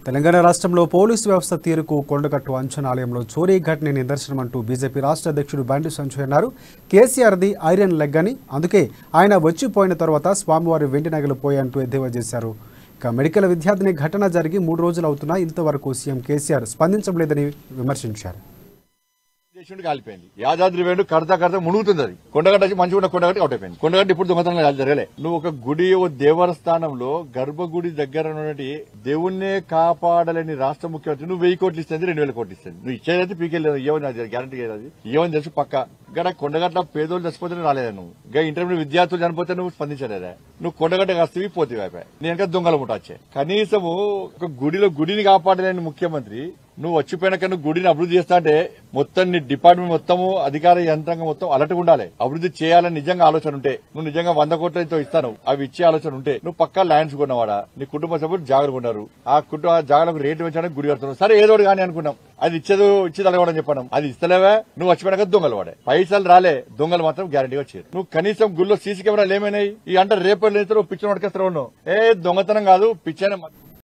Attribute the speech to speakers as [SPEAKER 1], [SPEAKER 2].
[SPEAKER 1] తెలంగాణ రాష్ట్రంలో పోలీసు వ్యవస్థ తీరుకు కొండగట్టు అంచనాలయంలో చోరీ ఘటన నిదర్శనమంటూ బీజేపీ రాష్ట్ర అధ్యక్షుడు బండి సంజయ్ అన్నారు. కేసీఆర్ది ఐరన్ లెగ్ అని, అందుకే ఆయన వచ్చిపోయిన తర్వాత స్వామివారి వెండి నగలు పోయంటూ ఎద్దేవా చేశారు. ఇక మెడికల్ విద్యార్థిని ఘటన జరిగి 3 రోజులు అవుతున్నా ఇంతవరకు సీఎం కేసీఆర్ స్పందించలేదని విమర్శించారు.
[SPEAKER 2] కాలిపోయింది యాదాద్రి వేణు కడతా మునుగుతుంది. అది కొండగడ్డ మంచిగా ఉన్న కొండగట్టి అవుట్ అయిపోయింది. కొండగడ్డ ఇప్పుడు దొంగతనం జరగలే. నువ్వు ఒక గుడి దేవస్థానంలో గర్భగుడి దగ్గర ఉన్నటువంటి దేవుణ్ణే కాపాడలేని రాష్ట్ర ముఖ్యమంత్రి నువ్వు 1000 కోట్లు ఇస్తుంది, 2000 కోట్లు ఇస్తుంది. నువ్వు ఇచ్చేదైతే పీకెళ్ళలేదు. ఏమని గ్యారంటీ అది ఏమని తెలుసు పక్క గడ కొండగట్ల పేదోళ్ళు చచ్చిపోతే రాలేదా నువ్వు? ఇంకా ఇంటర్మీడియట్ విద్యార్థులు చనిపోతే నువ్వు స్పందించలేదా? నువ్వు కొండగడ్డ కాస్తవి పోతే అయిపోయి నేను దొంగల ముఠాచ్చే. కనీసము ఒక గుడిని కాపాడలేని ముఖ్యమంత్రి నువ్వు వచ్చిపోయినాక నువ్వు గుడిని అభివృద్ధి చేస్తా అంటే మొత్తం నీ డిపార్ట్మెంట్ మొత్తము అధికార యంత్రాంగం మొత్తం అలర్ట్గా ఉండాలి. అభివృద్ధి చేయాలని నిజంగా ఆలోచన ఉంటే, నువ్వు నిజంగా 100 కోట్లతో ఇస్తాను అవి ఇచ్చే ఆలోచన ఉంటే నువ్వు పక్కా ల్యాండ్స్ కొన్నవాడా, నీ కుటుంబ సభ్యులు జాగ్రత్త ఉన్నారు. ఆ జాగ్రత్తకు రేటు పెంచడానికి గుడి కడుతున్నావు. సరే ఏదోడు కానీ అనుకున్నాం, అది ఇచ్చేది అలగడం చెప్పాను. అది ఇస్తలేవా? నువ్వు వచ్చిపోయినాక దొంగలు వాడే. పైసలు రాలే, దొంగలు మాత్రం గ్యారంటీగా వచ్చారు. నువ్వు కనీసం గుళ్ళో సీసీ కెమెరాలు ఏమైనాయి? ఈ అంటే రేపు పిచ్చిన పట్టుకొస్తా ఉన్నావు. దొంగతనం కాదు పిచ్చనే.